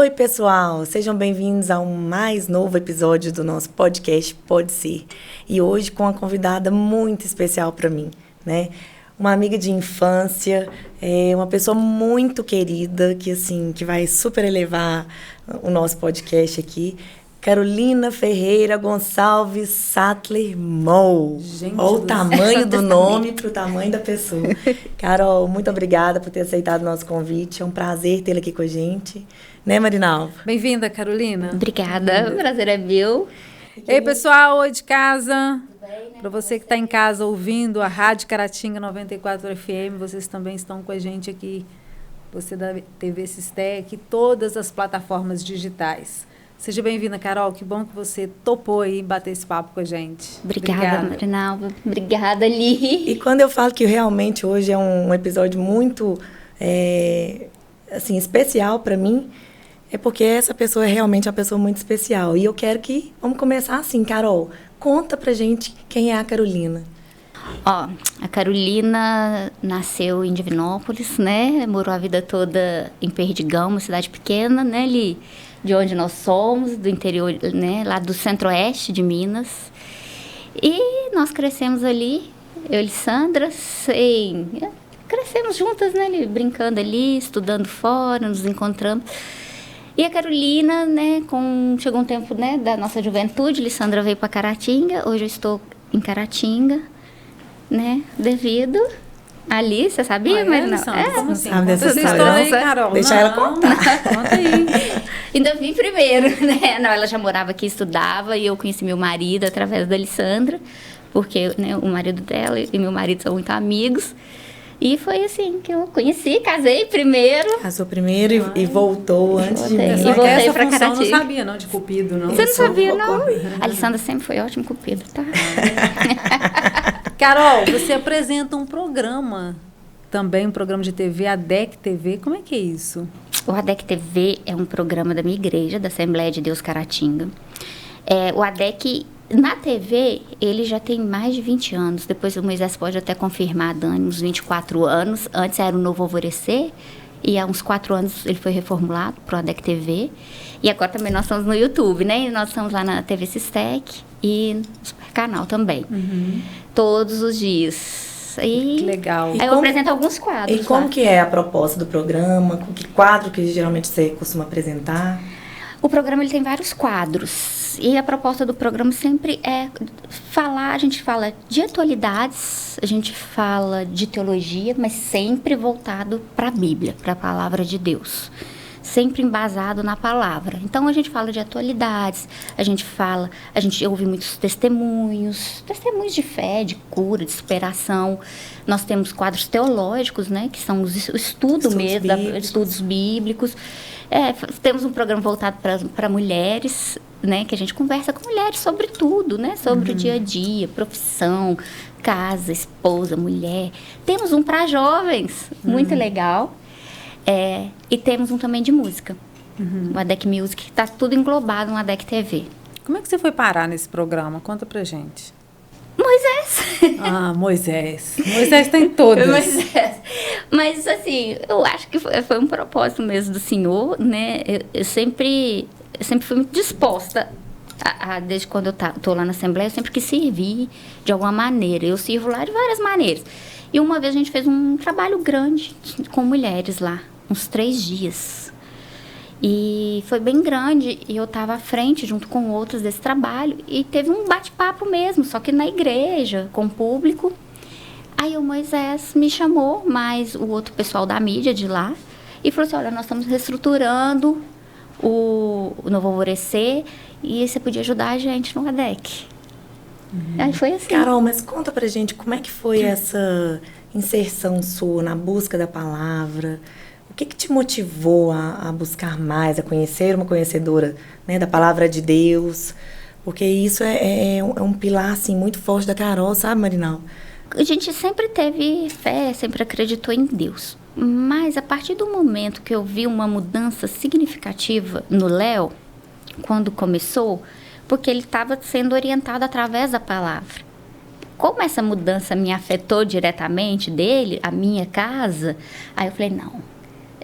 Oi, pessoal! Sejam bem-vindos a um mais novo episódio do nosso podcast Pode Ser. E hoje com uma convidada muito especial para mim, né? Uma amiga de infância, uma pessoa muito querida, que vai super elevar o nosso podcast aqui. Carolina Ferreira Gonçalves Sattler Moll. Olha o tamanho do nome para o tamanho da pessoa. Carol, muito obrigada por ter aceitado o nosso convite. É um prazer tê-la aqui com a gente. Né, Marinalva? Bem-vinda, Carolina. Obrigada, o prazer é meu. Ei, pessoal, oi de casa. Para você que está em casa ouvindo a Rádio Caratinga 94 FM, vocês também estão com a gente aqui. Você da TV Sistec, todas as plataformas digitais. Seja bem-vinda, Carol. Que bom que você topou aí bater esse papo com a gente. Obrigada. Marinalva. Obrigada, Li. E quando eu falo que realmente hoje é um episódio muito especial para mim, é porque essa pessoa é realmente uma pessoa muito especial. E eu quero que... Vamos começar assim, Carol. Conta pra gente quem é a Carolina. A Carolina nasceu em Divinópolis, né? Morou a vida toda em Perdigão, uma cidade pequena, né, Li? De onde nós somos, do interior, né? Lá do centro-oeste de Minas. E nós crescemos ali, eu e Sandra, crescemos juntas, né, Li? Brincando ali, estudando fora, nos encontramos. E a Carolina, né, chegou um tempo, né, da nossa juventude, Lissandra veio para Caratinga, hoje eu estou em Caratinga, né, devido ali, você sabia, Marina? Como assim? Sabe dessa história aí, Carol? Deixa ela contar. Conta aí. Ainda vim primeiro, né, não, ela já morava aqui, estudava, e eu conheci meu marido através da Lissandra, porque, né, o marido dela e meu marido são muito amigos. E foi assim que eu conheci, casei primeiro. Casou primeiro e voltou antes de mim. E voltei essa pra função Caratinga. não sabia, não, de cupido, não. Você não sabia, não? A Alessandra sempre foi ótimo cupido, tá? Carol, você apresenta um programa, também um programa de TV, a ADEC TV. Como é que é isso? O ADEC TV é um programa da minha igreja, da Assembleia de Deus Caratinga. O ADEC... Na TV, ele já tem mais de 20 anos. Depois o Moisés pode até confirmar, Dani, uns 24 anos. Antes era o Novo Alvorecer. E há uns 4 anos ele foi reformulado para o ADEC TV. E agora também nós estamos no YouTube, né? E nós estamos lá na TV Sistec e no Super Canal também. Uhum. Todos os dias. Que legal. Aí eu apresento alguns quadros. E como que é a proposta do programa? Que quadro que geralmente você costuma apresentar? O programa ele tem vários quadros. E a proposta do programa sempre é falar, a gente fala de atualidades, a gente fala de teologia, mas sempre voltado para a Bíblia, para a palavra de Deus. Sempre embasado na palavra. Então a gente fala de atualidades, a gente ouve muitos testemunhos de fé, de cura, de superação. Nós temos quadros teológicos, né, que são o estudos bíblicos. Temos um programa voltado para mulheres, né, que a gente conversa com mulheres sobre tudo, né, sobre o dia a dia, profissão, casa, esposa, mulher. Temos um para jovens, muito legal. E temos um também de música, o ADEC Music, que está tudo englobado no ADEC TV. Como é que você foi parar nesse programa? Conta pra gente. Moisés. Moisés. Moisés tem todas. Moisés. Mas, assim, eu acho que foi um propósito mesmo do Senhor, né? Eu sempre fui muito disposta, desde quando eu estou lá na Assembleia, eu sempre quis servir de alguma maneira. Eu sirvo lá de várias maneiras. E uma vez a gente fez um trabalho grande com mulheres lá, uns 3 dias. E foi bem grande, e eu estava à frente, junto com outros desse trabalho, e teve um bate-papo mesmo, só que na igreja, com o público. Aí o Moisés me chamou, mais o outro pessoal da mídia de lá, e falou assim, olha, nós estamos reestruturando o Novo Alvorecer, e você podia ajudar a gente no ADEC. Aí foi assim. Carol, mas conta pra gente como é que foi essa inserção sua na busca da palavra. O que te motivou a buscar mais, a conhecer uma conhecedora, né, da palavra de Deus? Porque isso é um pilar assim, muito forte da Carol, sabe, Marinal? A gente sempre teve fé, sempre acreditou em Deus. Mas a partir do momento que eu vi uma mudança significativa no Léo, quando começou, porque ele estava sendo orientado através da palavra. Como essa mudança me afetou diretamente dele, a minha casa, aí eu falei, não,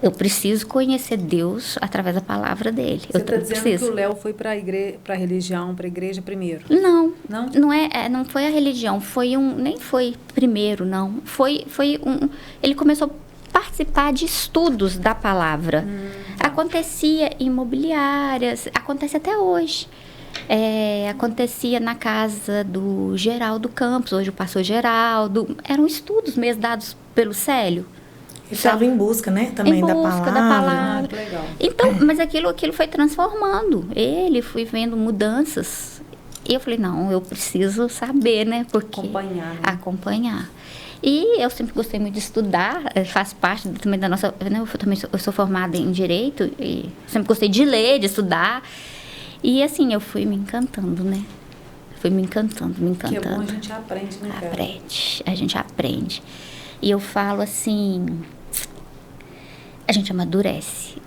Eu preciso conhecer Deus através da palavra dele. Você está dizendo que o Léo foi para a religião, para a igreja primeiro? Não, não, não foi a religião, nem foi primeiro, não. Ele começou a participar de estudos da palavra. Acontecia em imobiliárias, acontece até hoje. Acontecia na casa do Geraldo Campos, hoje o pastor Geraldo. Eram estudos mesmo dados pelo Célio. Ele estava em busca, né? Também da palavra. Legal. Então, mas aquilo foi transformando. Ele foi vendo mudanças. E eu falei, não, eu preciso saber, né? Porque acompanhar. E eu sempre gostei muito de estudar, faz parte também da nossa... Né, eu sou formada em Direito e sempre gostei de ler, de estudar. E assim, eu fui me encantando, né? Fui me encantando. Que é bom, a gente aprende, né, cara? A gente aprende. E eu falo assim... A gente amadurece.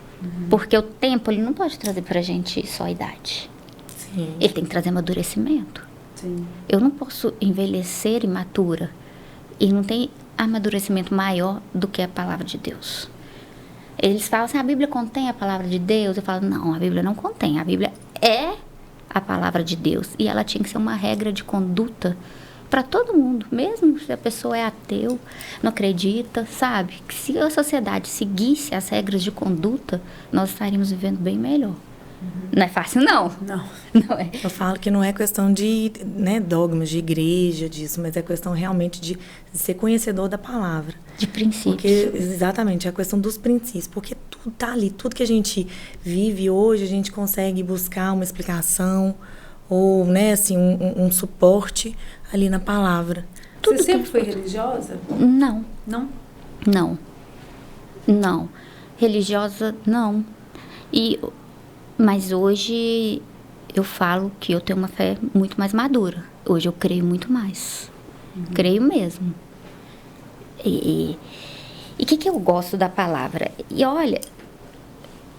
Porque o tempo, ele não pode trazer pra gente só a idade. Sim. Ele tem que trazer amadurecimento. Sim. Eu não posso envelhecer imatura. E não tem amadurecimento maior do que a palavra de Deus. Eles falam assim, a Bíblia contém a palavra de Deus? Eu falo, não, a Bíblia não contém. A Bíblia é a palavra de Deus. E ela tinha que ser uma regra de conduta para todo mundo. Mesmo se a pessoa é ateu, não acredita, sabe? Que se a sociedade seguisse as regras de conduta, nós estaríamos vivendo bem melhor. Não é fácil, não. Não é. Eu falo que não é questão de, né, dogmas, de igreja, disso, mas é questão realmente de ser conhecedor da palavra. De princípios. Porque, exatamente, é a questão dos princípios. Porque tudo tá ali, tudo que a gente vive hoje, a gente consegue buscar uma explicação ou, né, assim, um suporte ali na palavra. Você sempre foi religiosa? Não. Não? Não. Religiosa, não. Mas hoje eu falo que eu tenho uma fé muito mais madura. Hoje eu creio muito mais. Creio mesmo. E o que eu gosto da palavra? E olha,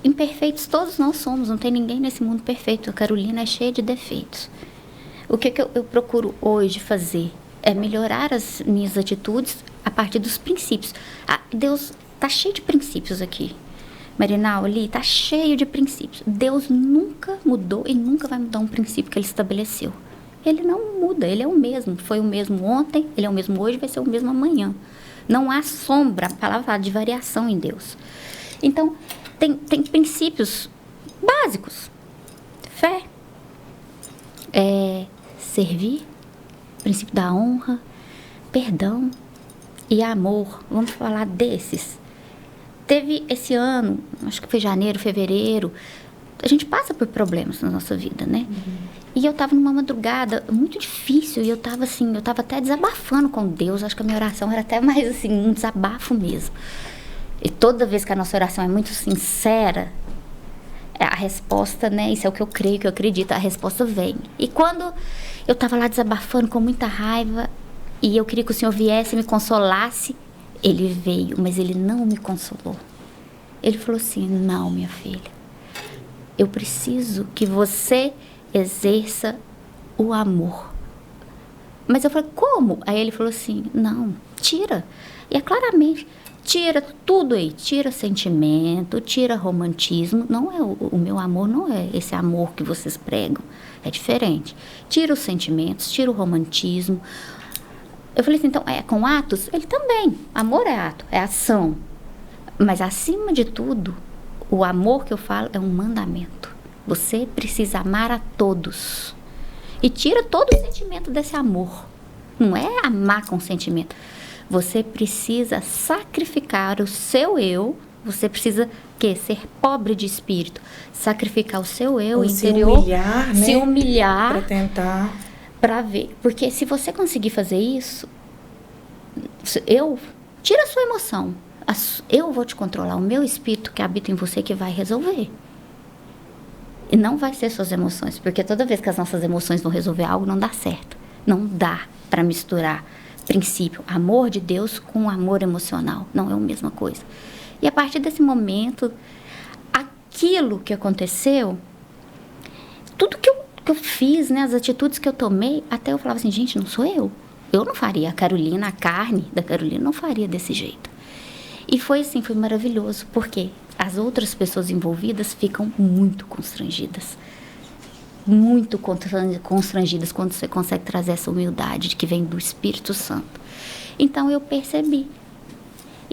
imperfeitos todos nós somos. Não tem ninguém nesse mundo perfeito. A Carolina é cheia de defeitos. O que eu procuro hoje fazer é melhorar as minhas atitudes a partir dos princípios. Deus está cheio de princípios aqui. Marinal, ali está cheio de princípios. Deus nunca mudou e nunca vai mudar um princípio que ele estabeleceu. Ele não muda, ele é o mesmo. Foi o mesmo ontem, ele é o mesmo hoje, vai ser o mesmo amanhã. Não há sombra, a palavra fala de variação em Deus. Então, tem princípios básicos. Fé, servir, princípio da honra, perdão e amor. Vamos falar desses. Teve esse ano, acho que foi janeiro, fevereiro, a gente passa por problemas na nossa vida, né? E eu estava numa madrugada muito difícil e eu estava até desabafando com Deus. Acho que a minha oração era até mais assim, um desabafo mesmo. E toda vez que a nossa oração é muito sincera, a resposta, né? Isso é o que eu creio, que eu acredito, a resposta vem. E quando eu estava lá desabafando com muita raiva e eu queria que o Senhor viesse e me consolasse, ele veio, mas ele não me consolou. Ele falou assim, não, minha filha, eu preciso que você exerça o amor. Mas eu falei, como? Aí ele falou assim, não, tira. E é claramente, tira tudo aí, tira sentimento, tira romantismo. Não é o meu amor, não é esse amor que vocês pregam, é diferente. Tira os sentimentos, tira o romantismo. Eu falei assim, então, com atos? Ele também. Amor é ato, é ação. Mas, acima de tudo, o amor que eu falo é um mandamento. Você precisa amar a todos. E tira todo o sentimento desse amor. Não é amar com sentimento. Você precisa sacrificar o seu eu. Você precisa ser pobre de espírito. Sacrificar o seu eu ou interior. Se humilhar, né? Se humilhar. Para tentar... Para ver, porque se você conseguir fazer isso, tira a sua emoção, eu vou te controlar, o meu espírito que habita em você que vai resolver. E não vai ser suas emoções, porque toda vez que as nossas emoções vão resolver algo, não dá certo. Não dá para misturar princípio, amor de Deus com amor emocional, não é a mesma coisa. E a partir desse momento, aquilo que aconteceu, tudo que eu fiz, né, as atitudes que eu tomei, até eu falava assim, gente, não sou eu. Eu não faria. A Carolina, a carne da Carolina não faria desse jeito. E foi assim, foi maravilhoso, porque as outras pessoas envolvidas ficam muito constrangidas. Muito constrangidas quando você consegue trazer essa humildade que vem do Espírito Santo. Então eu percebi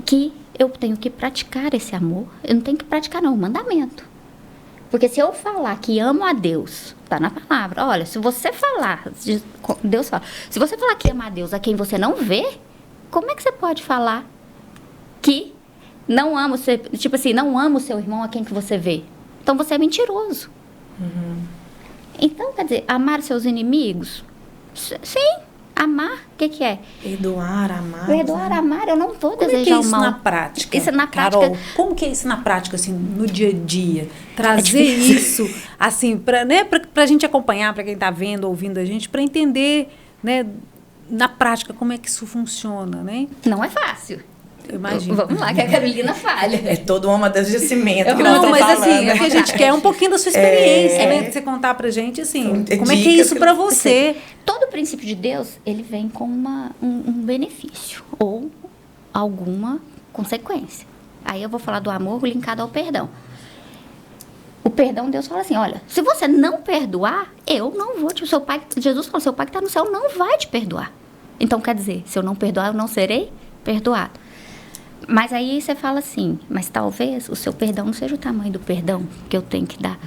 que eu tenho que praticar esse amor. Eu não tenho que praticar, não, o mandamento. Porque se eu falar que amo a Deus, está na palavra. Olha, se você falar, Deus fala, se você falar que ama a Deus a quem você não vê, como é que você pode falar que não ama, tipo assim, não ama o seu irmão a quem que você vê? Então você é mentiroso. Então, quer dizer, amar seus inimigos? Sim, amar, o que é? Perdoar, amar. Perdoar, amar, eu não vou Como desejar é que é o mal. isso na prática? Isso na Carol, prática. como que é isso na prática, assim, no dia a dia? Trazer isso, assim, pra gente acompanhar, para quem está vendo, ouvindo a gente, para entender, né, na prática, como é que isso funciona, né? Não é fácil. Eu imagino. Vamos lá, que a Carolina falha. É todo um amadurecimento que nós Não, estamos mas falando, assim, né? o que a gente quer é um pouquinho da sua experiência, né? Você contar pra gente, assim, como é que é dicas isso pra você? Todo princípio de Deus, ele vem com um benefício ou alguma consequência. Aí eu vou falar do amor linkado ao perdão. O perdão, Deus fala assim, olha, se você não perdoar, eu não vou te... Seu pai, Jesus falou, seu pai que está no céu não vai te perdoar. Então, quer dizer, se eu não perdoar, eu não serei perdoado. Mas aí você fala assim, mas talvez o seu perdão não seja o tamanho do perdão que eu tenho que dar.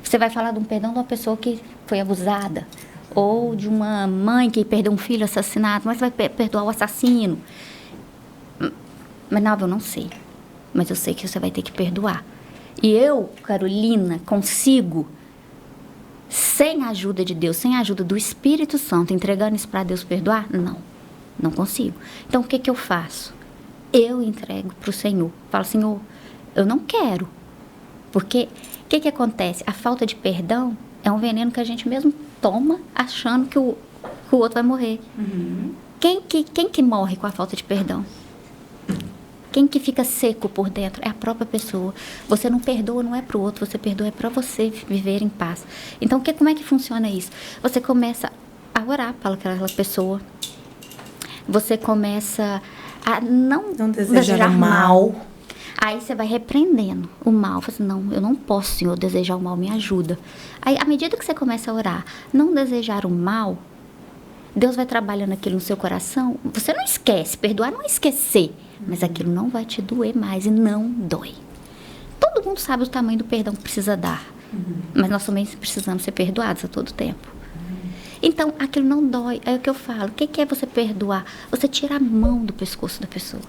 Você vai falar de um perdão de uma pessoa que foi abusada, ou de uma mãe que perdeu um filho assassinado, mas vai perdoar o assassino. Mas não, eu não sei. Mas eu sei que você vai ter que perdoar. E eu, Carolina, consigo, sem a ajuda de Deus, sem a ajuda do Espírito Santo, entregando isso para Deus perdoar? Não consigo. Então, o que eu faço? Eu entrego para o Senhor. Falo, Senhor, eu não quero. Porque o que acontece? A falta de perdão é um veneno que a gente mesmo toma achando que o outro vai morrer. Quem que morre com a falta de perdão? Quem que fica seco por dentro? É a própria pessoa. Você não perdoa, não é para o outro, você perdoa é para você viver em paz. Então, como é que funciona isso? Você começa a orar para aquela pessoa. Você começa a não desejar mal. Aí você vai repreendendo o mal. Fala assim, não, eu não posso, Senhor, desejar o mal, me ajuda. Aí, à medida que você começa a orar, não desejar o mal, Deus vai trabalhando aquilo no seu coração. Você não esquece, perdoar não é esquecer. Mas aquilo não vai te doer mais e não dói. Todo mundo sabe o tamanho do perdão que precisa dar. Mas nós também precisamos ser perdoados a todo tempo. Então, aquilo não dói. É o que eu falo. O que é você perdoar? Você tira a mão do pescoço da pessoa.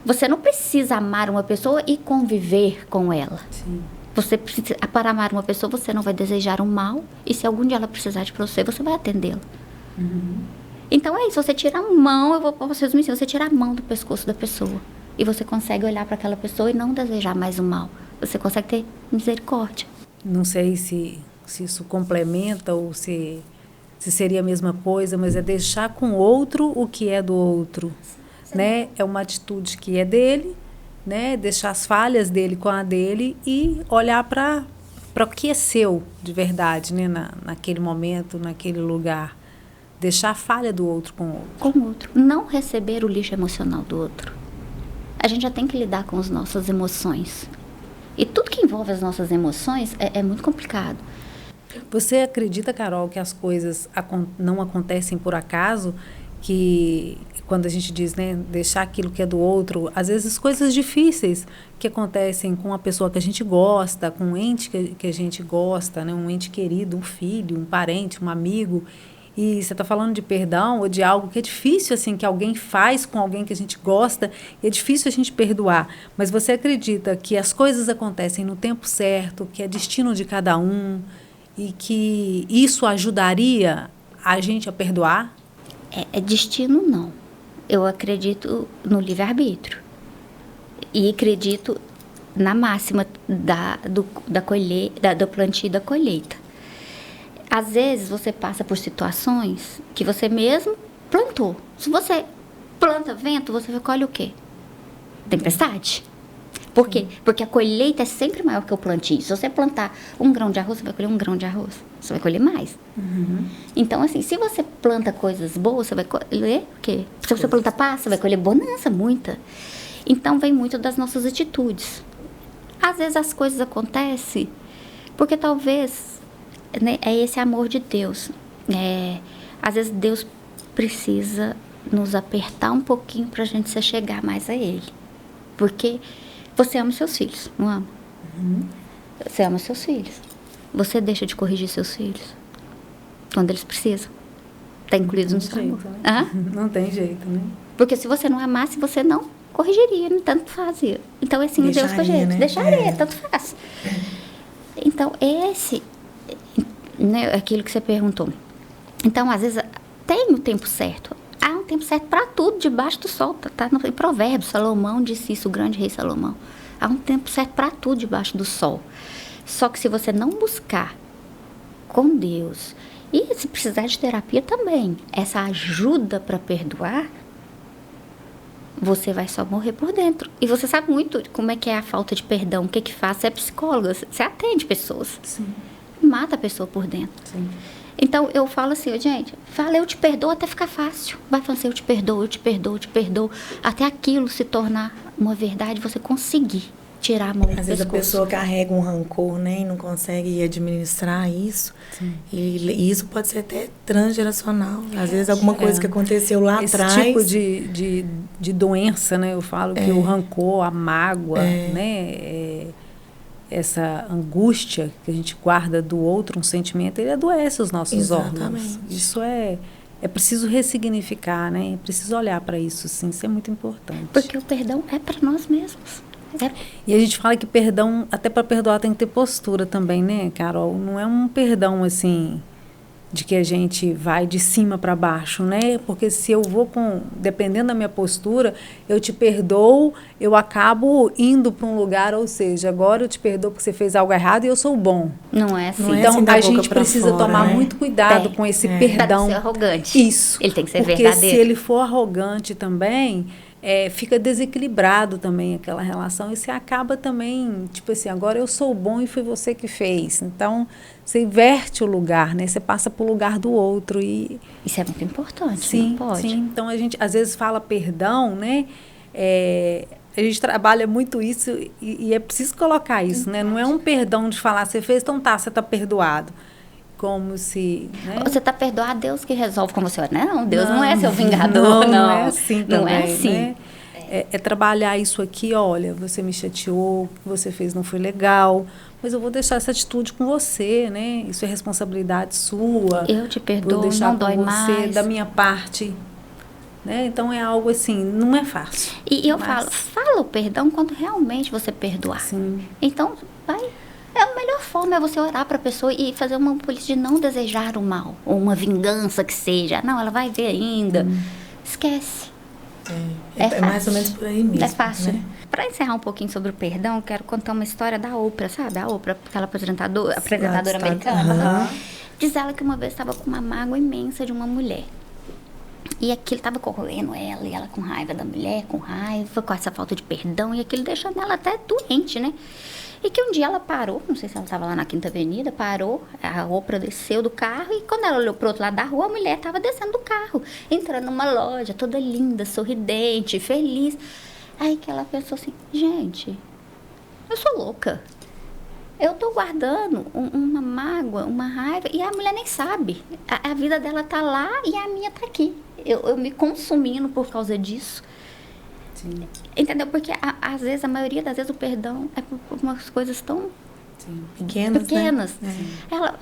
Você não precisa amar uma pessoa e conviver com ela. Sim. Você precisa, para amar uma pessoa, você não vai desejar o mal. E se algum dia ela precisar de você vai atendê-la. Então é isso, você tira a mão, eu vou para vocês me ensinar, você tira a mão do pescoço da pessoa. E você consegue olhar para aquela pessoa e não desejar mais o mal. Você consegue ter misericórdia. Não sei se isso complementa ou se seria a mesma coisa, mas é deixar com o outro o que é do outro. Né? É uma atitude que é dele, né? Deixar as falhas dele com a dele e olhar para o que é seu de verdade, né? Naquele momento, naquele lugar. Deixar a falha do outro com o outro. Com o outro. Não receber o lixo emocional do outro. A gente já tem que lidar com as nossas emoções. E tudo que envolve as nossas emoções é muito complicado. Você acredita, Carol, que as coisas não acontecem por acaso? Que quando a gente diz, né, deixar aquilo que é do outro, às vezes coisas difíceis que acontecem com uma pessoa que a gente gosta, com um ente que a gente gosta, né, um ente querido, um filho, um parente, um amigo. E você está falando de perdão ou de algo que é difícil, assim, que alguém faz com alguém que a gente gosta, e é difícil a gente perdoar. Mas você acredita que as coisas acontecem no tempo certo, que é destino de cada um, e que isso ajudaria a gente a perdoar? É destino, não. Eu acredito no livre-arbítrio. E acredito na máxima do plantio e da colheita. Às vezes você passa por situações que você mesmo plantou. Se você planta vento, você colhe o quê? Tempestade. Por quê? Porque a colheita é sempre maior que o plantio. Se você plantar 1 grão de arroz, você vai colher 1 grão de arroz. Você vai colher mais. Então, assim, se você planta coisas boas, você vai colher o quê? Se você planta paz, você vai colher bonança, muita. Então, vem muito das nossas atitudes. Às vezes as coisas acontecem porque talvez, né, é esse amor de Deus. Às vezes Deus precisa nos apertar um pouquinho para a gente se chegar mais a Ele. Porque você ama seus filhos, não ama? Você ama seus filhos. Você deixa de corrigir seus filhos quando eles precisam. Está incluído no seu amor. Né? Não tem jeito, né? Porque se você não amasse, você não corrigiria, tanto fazia. Então, assim, Deus corrige. Né? Deixaria, tanto faz. Então, né, aquilo que você perguntou. Então, às vezes, tem o tempo certo. Há um tempo certo para tudo debaixo do sol. Tá no Provérbios, Salomão disse isso, o grande rei Salomão. Há um tempo certo para tudo debaixo do sol. Só que se você não buscar com Deus, e se precisar de terapia também, essa ajuda para perdoar, você vai só morrer por dentro. E você sabe muito como é que é a falta de perdão, o que que faz. Você é psicóloga, você atende pessoas. Sim. Mata a pessoa por dentro. Sim. Então, eu falo assim, gente, fala eu te perdoo até ficar fácil. Vai falando assim, eu te perdoo, eu te perdoo, eu te perdoo. Até aquilo se tornar uma verdade, você conseguir tirar a mão do pescoço. Às vezes a pessoa carrega um rancor, né, e não consegue administrar isso. Sim. E isso pode ser até transgeracional. Às vezes alguma coisa que aconteceu lá atrás. Esse tipo de doença, né? Eu falo que o rancor, a mágoa, né? Essa angústia que a gente guarda do outro, um sentimento, ele adoece os nossos órgãos. Isso é preciso ressignificar, né? É preciso olhar para isso, sim. Isso é muito importante. Porque o perdão é para nós mesmos. E a gente fala que perdão, até para perdoar tem que ter postura também, né, Carol? Não é um perdão, assim, de que a gente vai de cima para baixo, né? Porque se eu vou dependendo da minha postura, eu te perdoo, eu acabo indo para um lugar, ou seja, agora eu te perdoo porque você fez algo errado e eu sou bom. Não é assim. Então, assim a gente precisa tomar muito cuidado com esse perdão. Para ser arrogante. Isso. Ele tem que ser porque verdadeiro. Se ele for arrogante também, fica desequilibrado também aquela relação. E você acaba também, tipo assim, agora eu sou bom e foi você que fez. Então, você inverte o lugar, né? Você passa para o lugar do outro. Isso é muito importante, sim, não pode? Sim, então a gente às vezes fala perdão, né? A gente trabalha muito isso e é preciso colocar isso, né? Não é um perdão de falar, você fez, então você está perdoado. Como se... Né? Você está perdoado, Deus que resolve com você. Não, Deus não é seu vingador, não. Não é assim também, não é assim. Né? É trabalhar isso aqui, olha, você me chateou, o que você fez não foi legal, mas eu vou deixar essa atitude com você, né? Isso é responsabilidade sua. Eu te perdoo, vou deixar não dói você, mais. Da minha parte, né? Então é algo assim, não é fácil. E eu fala o perdão quando realmente você perdoar. Sim. Então, a melhor forma é você orar para a pessoa e fazer uma política de não desejar o mal, ou uma vingança que seja. Não, ela vai ver ainda. Esquece. É mais ou menos por aí mesmo. É fácil. Né? Para encerrar um pouquinho sobre o perdão, eu quero contar uma história da Oprah, sabe? A Oprah, aquela apresentadora americana. Diz ela que uma vez estava com uma mágoa imensa de uma mulher. E aquilo estava corroendo ela, e ela com raiva da mulher, com essa falta de perdão, e aquilo deixando ela até doente, né? E que um dia ela parou, não sei se ela estava lá na Quinta Avenida, parou, a Oprah desceu do carro, e quando ela olhou pro outro lado da rua, a mulher estava descendo do carro, entrando numa loja, toda linda, sorridente, feliz. Aí que ela pensou assim, gente, eu sou louca. Eu tô guardando uma mágoa, uma raiva, e a mulher nem sabe. A vida dela tá lá e a minha tá aqui. Eu me consumindo por causa disso. Sim. Entendeu? Porque às vezes, a maioria das vezes, o perdão é por umas coisas tão pequenas. Né?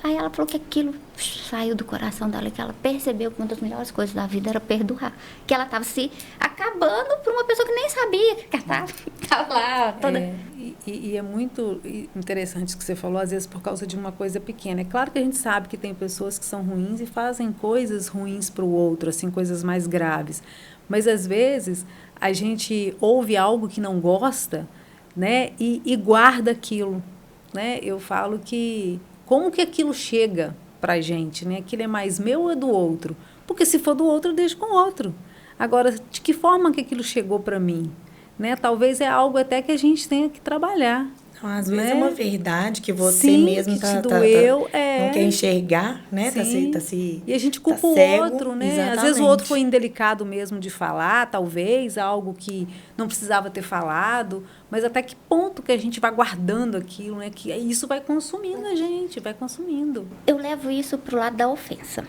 Aí ela falou que aquilo saiu do coração dela, que ela percebeu que uma das melhores coisas da vida era perdoar. Que ela estava se acabando por uma pessoa que nem sabia que estava lá toda... E é muito interessante o que você falou, às vezes por causa de uma coisa pequena. É claro que a gente sabe que tem pessoas que são ruins e fazem coisas ruins para o outro, assim, coisas mais graves. Mas, às vezes, a gente ouve algo que não gosta, né, e guarda aquilo. Né? Eu falo que como que aquilo chega para a gente, né? Aquilo é mais meu ou é do outro? Porque se for do outro, eu deixo com o outro. Agora, de que forma que aquilo chegou para mim? né? Talvez é algo até que a gente tenha que trabalhar. Às vezes né? é uma verdade que você Sim, mesmo que te doeu, não quer enxergar, né? Sim. E a gente culpa tá o cego, outro, né? exatamente. Às vezes o outro foi indelicado mesmo de falar, talvez, algo que não precisava ter falado, mas até que ponto que a gente vai guardando aquilo, né? Que isso vai consumindo a gente, vai consumindo. Eu levo isso pro lado da ofensa.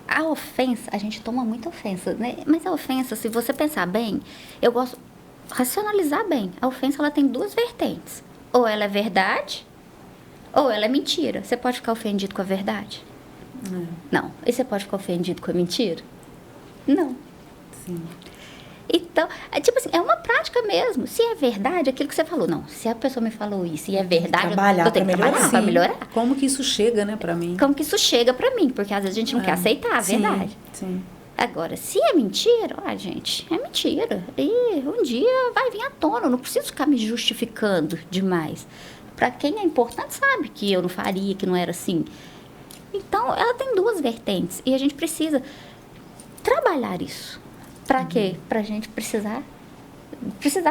A ofensa, a gente toma muita ofensa, né? Mas a ofensa, se você pensar bem, eu gosto racionalizar bem. A ofensa, ela tem duas vertentes. Ou ela é verdade, ou ela é mentira. Você pode ficar ofendido com a verdade? Não. E você pode ficar ofendido com a mentira? Não. Sim. Então, tipo assim, é uma prática mesmo. Se é verdade, aquilo que você falou. Não, se a pessoa me falou isso e é verdade, eu tenho que trabalhar para melhorar. Como que isso chega, né, para mim? Como que isso chega para mim? Porque às vezes a gente não quer aceitar a verdade. Sim. Agora, se é mentira, gente, é mentira. E um dia vai vir à tona. Eu não preciso ficar me justificando demais. Para quem é importante sabe que eu não faria, que não era assim. Então, ela tem duas vertentes. E a gente precisa trabalhar isso. Para quê? Para a gente precisar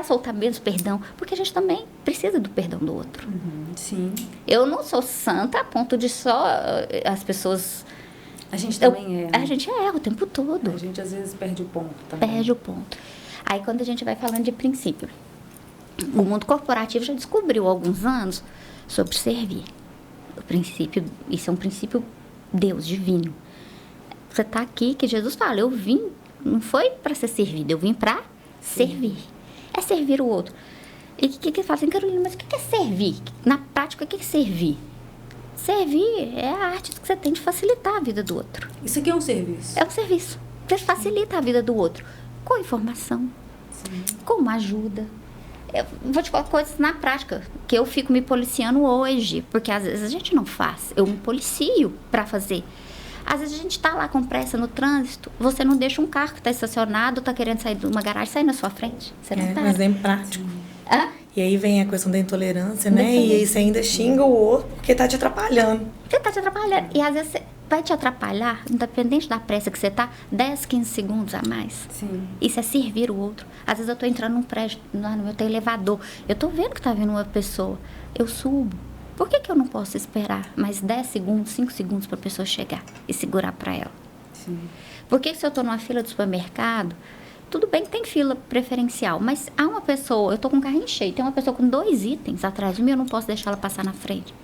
soltar menos perdão. Porque a gente também precisa do perdão do outro. Sim. Eu não sou santa a ponto de só as pessoas... A gente também erra. A gente erra o tempo todo. A gente às vezes perde o ponto também. Perde o ponto. Aí quando a gente vai falando de princípio, o mundo corporativo já descobriu há alguns anos sobre servir. O princípio, isso é um princípio Deus, divino. Você está aqui, que Jesus fala, eu vim, não foi para ser servido, eu vim para servir. É servir o outro. E o que fala assim, Carolina, mas o que é servir? Na prática, o que é servir? Servir é a arte que você tem de facilitar a vida do outro. Isso aqui é um serviço. É um serviço. Você facilita a vida do outro. Com informação. Sim. Com uma ajuda. Eu vou te falar coisas na prática, que eu fico me policiando hoje. Porque às vezes a gente não faz. Eu me policio para fazer. Às vezes a gente tá lá com pressa no trânsito, você não deixa um carro que tá estacionado, tá querendo sair de uma garagem, sair na sua frente. Você não tá. Mas é prático. E aí vem a questão da intolerância, né? Intolerância. E aí você ainda xinga o outro porque tá te atrapalhando. Você tá te atrapalhando. E às vezes você vai te atrapalhar, independente da pressa que você tá, 10, 15 segundos a mais. Sim. Isso é servir o outro. Às vezes eu tô entrando num prédio, lá no meu elevador. Eu tô vendo que tá vindo uma pessoa. Eu subo. Por que eu não posso esperar mais 10 segundos, 5 segundos para a pessoa chegar e segurar para ela? Sim. Por que se eu tô numa fila do supermercado, tudo bem que tem fila preferencial, mas há uma pessoa, eu tô com o carrinho cheio, tem uma pessoa com 2 itens atrás de mim, eu não posso deixar ela passar na frente.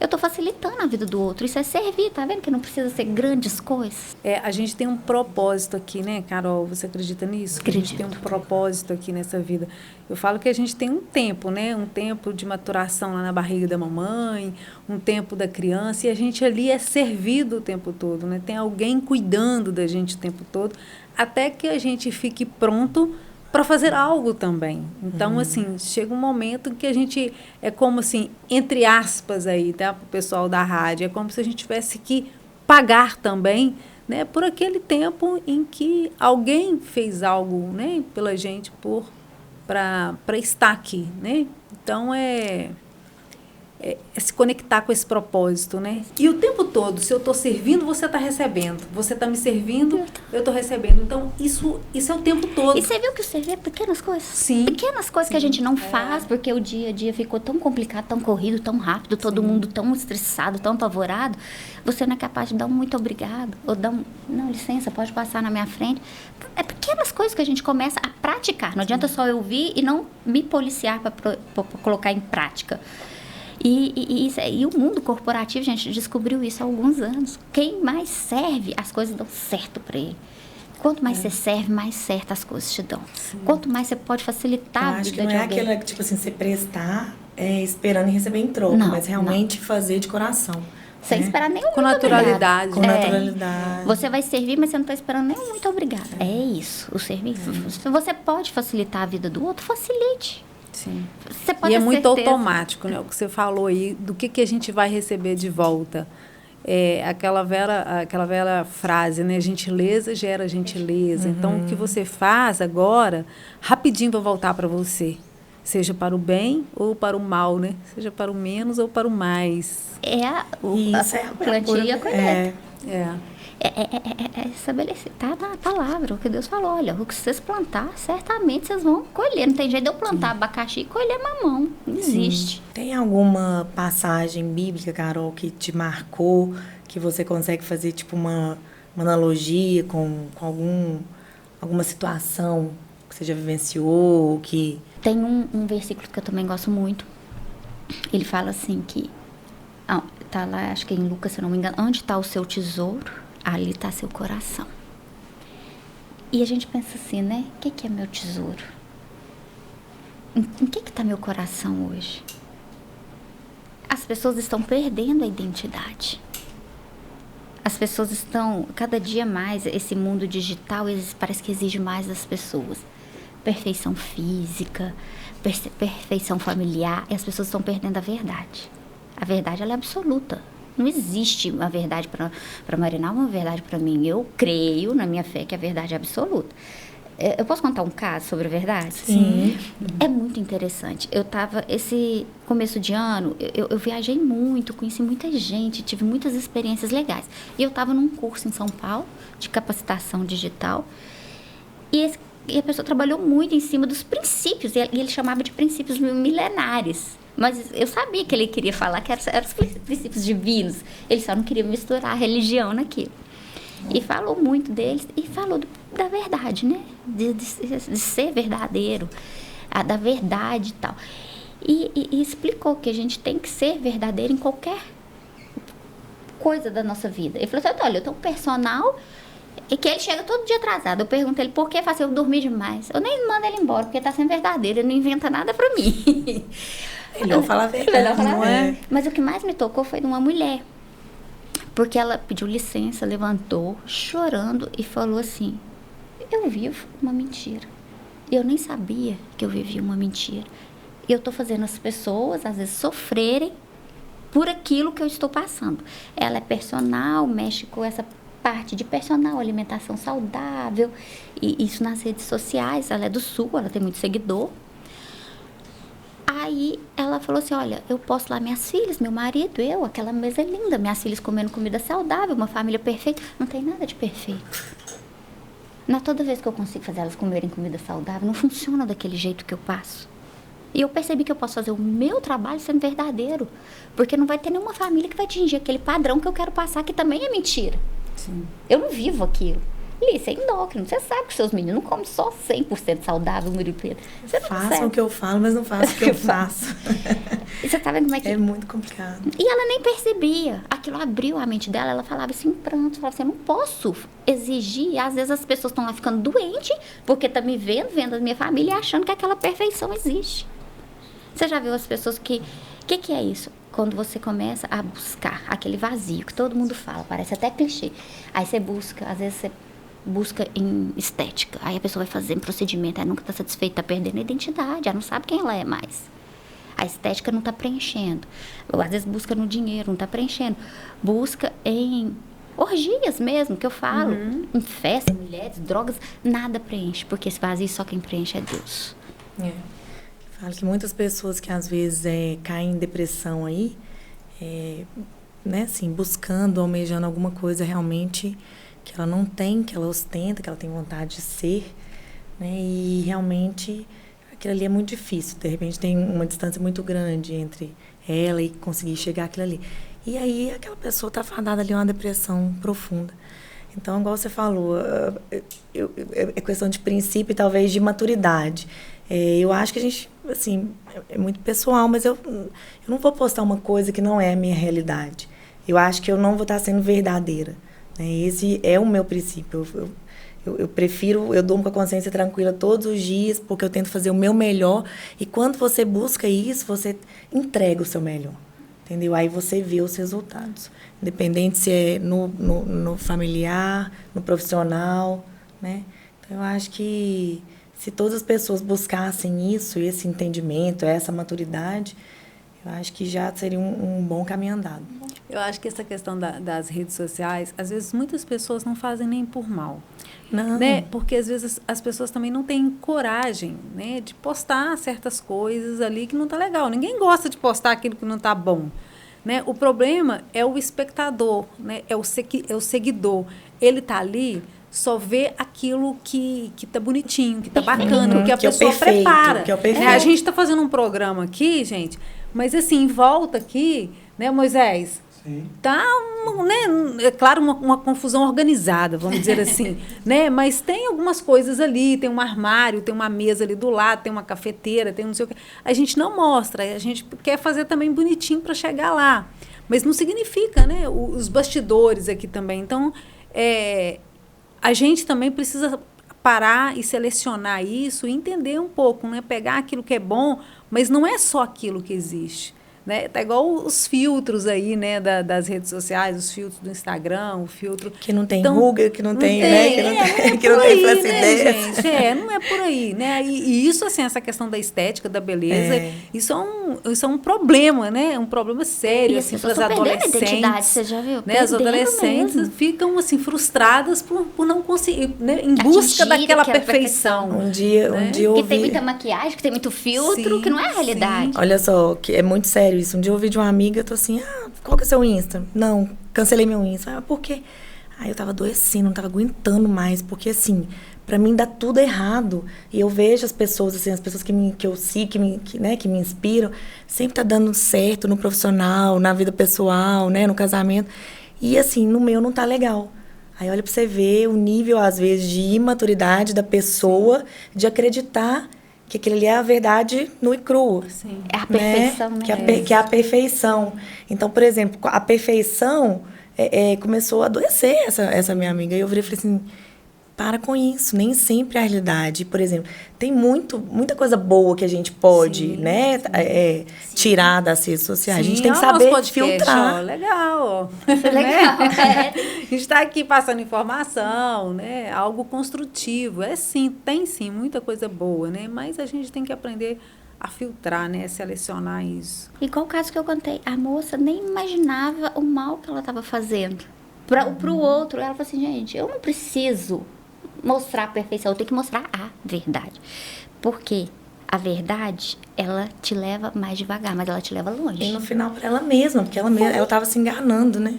Eu tô facilitando a vida do outro. Isso é servir, tá vendo? Que não precisa ser grandes coisas. A gente tem um propósito aqui, né, Carol? Você acredita nisso? Acredito. A gente tem um propósito aqui nessa vida. Eu falo que a gente tem um tempo, né? Um tempo de maturação lá na barriga da mamãe, um tempo da criança, e a gente ali é servido o tempo todo, né? Tem alguém cuidando da gente o tempo todo, até que a gente fique pronto para fazer algo também. Então, assim, chega um momento que a gente, é como assim, entre aspas aí, tá, para o pessoal da rádio, é como se a gente tivesse que pagar também, né, por aquele tempo em que alguém fez algo, né, pela gente, para estar aqui, né? Então, é se conectar com esse propósito, né? E o tempo todo, se eu estou servindo, você está recebendo. Você está me servindo, eu estou recebendo. Então, isso é o tempo todo. E você viu que o servir é pequenas coisas? Sim. Pequenas coisas que a gente não faz, porque o dia a dia ficou tão complicado, tão corrido, tão rápido, todo mundo tão estressado, tão apavorado. Você não é capaz de dar um muito obrigado, ou dar um, não, licença, pode passar na minha frente. É pequenas coisas que a gente começa a praticar. Não adianta só eu ouvir e não me policiar para colocar em prática. E o mundo corporativo, gente, descobriu isso há alguns anos. Quem mais serve, as coisas dão certo para ele. Quanto mais você serve, mais certo as coisas te dão. Sim. Quanto mais você pode facilitar a vida de alguém. Acho que não é aquela, tipo assim, você prestar esperando e receber em troco, mas realmente fazer de coração. Sem esperar nenhum com naturalidade. Com naturalidade. Você vai servir, mas você não está esperando nenhum muito obrigada. É isso, o serviço. Se você pode facilitar a vida do outro, facilite. Sim. Você pode e é muito certeza. automático, né? O que você falou aí, do que a gente vai receber de volta. Aquela velha frase, né? Gentileza gera gentileza. Então, o que você faz agora, rapidinho vai voltar para você. seja para o bem ou para o mal, né? Seja para o menos ou para o mais. Isso é a plantio e a colheita. É estabelecer, tá na palavra, o que Deus falou, olha, o que vocês plantar, certamente vocês vão colher. Não tem jeito de eu plantar abacaxi e colher mamão. Não existe. Tem alguma passagem bíblica, Carol, que te marcou, que você consegue fazer tipo uma analogia com alguma situação que você já vivenciou? Que... Tem um versículo que eu também gosto muito. Ele fala assim que, tá lá, acho que é em Lucas, se eu não me engano, onde está o seu tesouro, ali está seu coração. E a gente pensa assim, né? O que é meu tesouro? Em que está meu coração hoje? As pessoas estão perdendo a identidade. As pessoas estão, cada dia mais, esse mundo digital parece que exige mais das pessoas. Perfeição física, perfeição familiar, e as pessoas estão perdendo a verdade. A verdade, ela é absoluta. Não existe uma verdade para Marina, uma verdade para mim. Eu creio na minha fé que a verdade é absoluta. Eu posso contar um caso sobre a verdade? Sim. É muito interessante. Esse começo de ano, eu viajei muito, conheci muita gente, tive muitas experiências legais. E eu estava num curso em São Paulo, de capacitação digital, e a pessoa trabalhou muito em cima dos princípios, e ele chamava de princípios milenares. Mas eu sabia que ele queria falar que eram os princípios divinos. Ele só não queria misturar a religião naquilo. E falou muito deles, e falou da verdade, né? De ser verdadeiro, da verdade e tal. E explicou que a gente tem que ser verdadeiro em qualquer coisa da nossa vida. Ele falou assim, olha, eu tenho um personal e que ele chega todo dia atrasado. Eu pergunto ele por que faz eu dormir demais. Eu nem mando ele embora, porque tá sendo verdadeiro, ele não inventa nada pra mim. Melhor falar a verdade, não é? Mas o que mais me tocou foi de uma mulher. Porque ela pediu licença, levantou, chorando, e falou assim, eu vivo uma mentira. Eu nem sabia que eu vivia uma mentira. E eu tô fazendo as pessoas, às vezes, sofrerem por aquilo que eu estou passando. Ela é personal, mexe com essa parte de personal, alimentação saudável, e isso nas redes sociais. Ela é do Sul, ela tem muito seguidor. Aí ela falou assim, olha, eu posto lá minhas filhas, meu marido, aquela mesa é linda, minhas filhas comendo comida saudável, uma família perfeita. Não tem nada de perfeito. Não, toda vez que eu consigo fazer elas comerem comida saudável, não funciona daquele jeito que eu passo. E eu percebi que eu posso fazer o meu trabalho sendo verdadeiro. Porque não vai ter nenhuma família que vai atingir aquele padrão que eu quero passar, que também é mentira. Sim. Eu não vivo aquilo. Isso é endócrino. Você sabe que seus meninos não comem só 100% saudável, Murilo Pedro. Façam o que eu falo, mas não façam o que eu faço. E você tá vendo como é que... É muito complicado. E ela nem percebia. Aquilo abriu a mente dela. Ela falava assim, pronto. Falava assim, eu não posso exigir. Às vezes as pessoas estão lá ficando doentes, porque tá me vendo a minha família, e achando que aquela perfeição existe. Você já viu as pessoas que... O que é isso? Quando você começa a buscar aquele vazio, que todo mundo fala, parece até clichê. Aí você busca, às vezes você busca em estética. Aí a pessoa vai fazer um procedimento, aí nunca está satisfeita, está perdendo a identidade, ela não sabe quem ela é mais. A estética não está preenchendo. Ou às vezes busca no dinheiro, não está preenchendo. Busca em orgias mesmo, que eu falo. Em festa, mulheres, drogas, nada preenche. Porque esse vazio só quem preenche é Deus. Falo que muitas pessoas que às vezes caem em depressão aí, né, assim, buscando, almejando alguma coisa realmente que ela não tem, que ela ostenta, que ela tem vontade de ser, né, e realmente aquilo ali é muito difícil. De repente tem uma distância muito grande entre ela e conseguir chegar àquilo ali. E aí aquela pessoa está fadada ali a uma depressão profunda. Então, igual você falou, é questão de princípio e talvez de maturidade. Eu acho que a gente, assim, é muito pessoal, mas eu não vou postar uma coisa que não é a minha realidade. Eu acho que eu não vou estar sendo verdadeira, né? Esse é o meu princípio. Eu prefiro, eu durmo com a consciência tranquila todos os dias, porque eu tento fazer o meu melhor. E quando você busca isso, você entrega o seu melhor. Entendeu? Aí você vê os resultados. Independente se é no familiar, no profissional, né? Então, eu acho que se todas as pessoas buscassem isso, esse entendimento, essa maturidade, eu acho que já seria um bom caminho andado. Eu acho que essa questão das redes sociais, às vezes muitas pessoas não fazem nem por mal. Não. Né? Porque às vezes as pessoas também não têm coragem, né, de postar certas coisas ali que não tá legal. Ninguém gosta de postar aquilo que não tá bom. Né? O problema é o espectador, né? É o seguidor. Ele tá ali, só vê aquilo que tá bonitinho, que tá bacana, que a pessoa prepara. Que é o perfeito. Né? A gente tá fazendo um programa aqui, gente, mas assim, em volta aqui, né, Moisés? Sim. Tá, né, é claro, uma confusão organizada, vamos dizer assim, né? Mas tem algumas coisas ali, tem um armário, tem uma mesa ali do lado, tem uma cafeteira, tem não sei o quê. A gente não mostra, a gente quer fazer também bonitinho para chegar lá. Mas não significa, né? Os bastidores aqui também. Então, a gente também precisa parar e selecionar isso e entender um pouco, né? Pegar aquilo que é bom, mas não é só aquilo que existe. Né? Tá igual os filtros aí, né, das redes sociais, os filtros do Instagram, o filtro... Que não tem ruga, que não tem, né? Que não tem flacidez. Né, gente? Não é por aí, né? E isso, assim, essa questão da estética, da beleza, isso é um problema, né? Um problema sério, assim, para as adolescentes. Identidade, você já viu? Né? As adolescentes ficam, assim, frustradas por não conseguir, né? Em busca daquela perfeição. Um dia eu ouvi... Que tem muita maquiagem, que tem muito filtro, que não é a realidade. Olha só, que é muito sério isso. Um dia eu ouvi de uma amiga, eu tô assim, qual que é o seu Insta? Não, cancelei meu Insta. Por quê? Eu tava adoecendo, não tava aguentando mais, porque assim, pra mim dá tudo errado. E eu vejo as pessoas, assim, as pessoas que eu sigo, que me inspiram, sempre tá dando certo no profissional, na vida pessoal, né, no casamento. E assim, no meu não tá legal. Aí olha pra você ver o nível, às vezes, de imaturidade da pessoa, de acreditar que aquilo ali é a verdade nua e crua. Sim. É a perfeição, né? Que é a perfeição. Então, por exemplo, a perfeição começou a adoecer essa minha amiga. E eu virei e falei assim, para com isso, nem sempre é a realidade. Por exemplo, tem muita coisa boa que a gente pode, né, tirar das redes sociais. Sim, a gente tem que saber filtrar. Ó, legal. Legal. A gente está aqui passando informação, né? Algo construtivo. Tem sim, muita coisa boa, né? Mas a gente tem que aprender a filtrar, né? Selecionar isso. Igual o caso que eu contei, a moça nem imaginava o mal que ela estava fazendo pro outro. Ela falou assim, gente, eu não preciso mostrar a perfeição, eu tenho que mostrar a verdade. Porque a verdade, ela te leva mais devagar, mas ela te leva longe. E no final, para ela mesma, porque ela estava se enganando, né?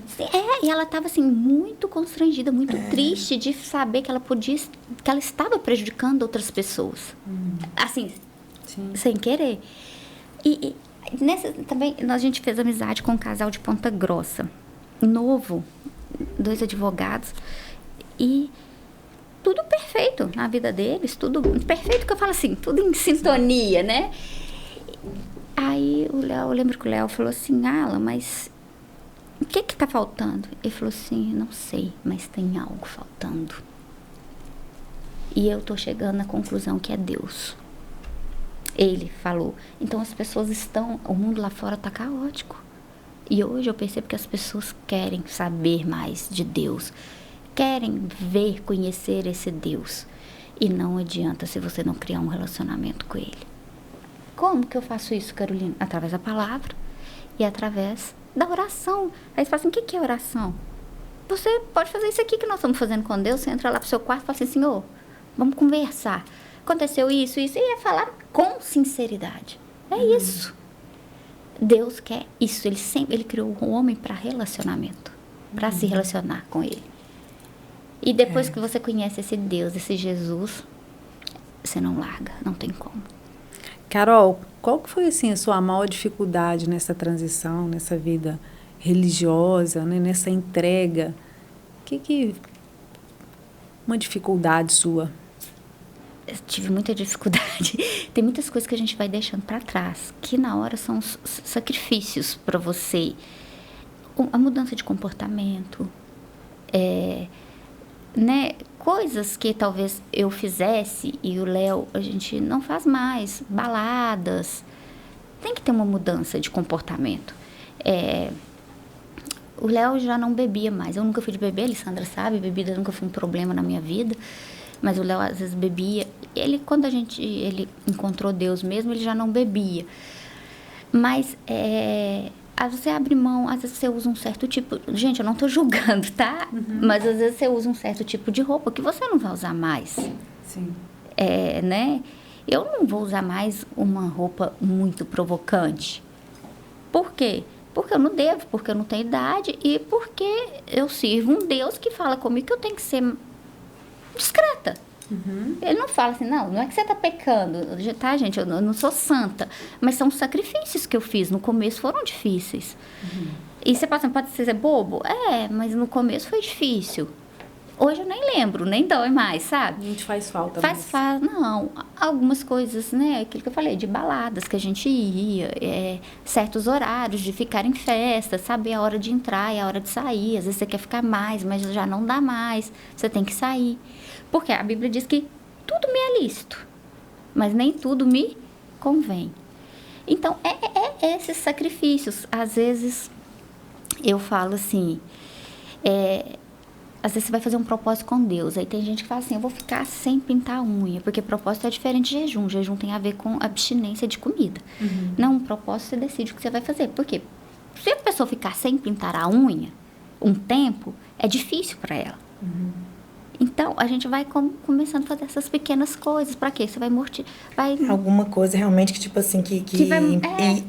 E ela estava assim, muito constrangida, muito triste de saber que ela estava prejudicando outras pessoas. Assim, sim, sem querer. E nessa também, a gente fez amizade com um casal de Ponta Grossa, novo, 2 advogados, e tudo perfeito na vida deles, tudo perfeito, que eu falo assim, tudo em sintonia, né? Aí eu lembro que o Léo falou assim, Ala, mas o que tá faltando? Ele falou assim, não sei, mas tem algo faltando. E eu tô chegando na conclusão que é Deus. Ele falou, então as pessoas o mundo lá fora tá caótico. E hoje eu percebo que as pessoas querem saber mais de Deus, querem ver, conhecer esse Deus. E não adianta se você não criar um relacionamento com Ele. Como que eu faço isso, Carolina? Através da palavra e através da oração. Aí você fala assim, o que é oração? Você pode fazer isso aqui que nós estamos fazendo com Deus. Você entra lá pro seu quarto e fala assim, Senhor, vamos conversar. Aconteceu isso, e é falar com sinceridade. É isso. Deus quer isso. Ele criou o homem para relacionamento, para se relacionar com Ele. E depois que você conhece esse Deus, esse Jesus, você não larga, não tem como. Carol, qual que foi assim a sua maior dificuldade nessa transição, nessa vida religiosa, né, nessa entrega? Uma dificuldade sua? Eu tive muita dificuldade. Tem muitas coisas que a gente vai deixando para trás, que na hora são sacrifícios para você. A mudança de comportamento, né? Coisas que talvez eu fizesse e o Léo, a gente não faz mais. Baladas. Tem que ter uma mudança de comportamento. O Léo já não bebia mais. Eu nunca fui de beber, a Alessandra sabe, bebida nunca foi um problema na minha vida. Mas o Léo às vezes bebia. Quando ele encontrou Deus mesmo, ele já não bebia. Mas Às vezes você abre mão, às vezes você usa um certo tipo... Gente, eu não tô julgando, tá? Mas às vezes você usa um certo tipo de roupa que você não vai usar mais. Sim. Né? Eu não vou usar mais uma roupa muito provocante. Por quê? Porque eu não devo, porque eu não tenho idade e porque eu sirvo um Deus que fala comigo que eu tenho que ser discreta. Ele não fala assim, não é que você está pecando, tá, gente? Eu não sou santa. Mas são sacrifícios que eu fiz. No começo foram difíceis. E você pode ser bobo? Mas no começo foi difícil. Hoje eu nem lembro, nem dói mais, sabe? A gente faz falta. Não. Algumas coisas, né? Aquilo que eu falei, de baladas que a gente ia, certos horários de ficar em festa, saber a hora de entrar e a hora de sair. Às vezes você quer ficar mais, mas já não dá mais. Você tem que sair. Porque a Bíblia diz que tudo me é lícito, mas nem tudo me convém. Então, esses sacrifícios. Às vezes, eu falo assim... Às vezes você vai fazer um propósito com Deus. Aí tem gente que fala assim, eu vou ficar sem pintar a unha. Porque propósito é diferente de jejum. Jejum tem a ver com abstinência de comida. Não, um propósito você decide o que você vai fazer. Por quê? Se a pessoa ficar sem pintar a unha um tempo, é difícil para ela. Então, a gente vai começando a fazer essas pequenas coisas. Para quê? Você vai alguma coisa realmente que, tipo assim, que vai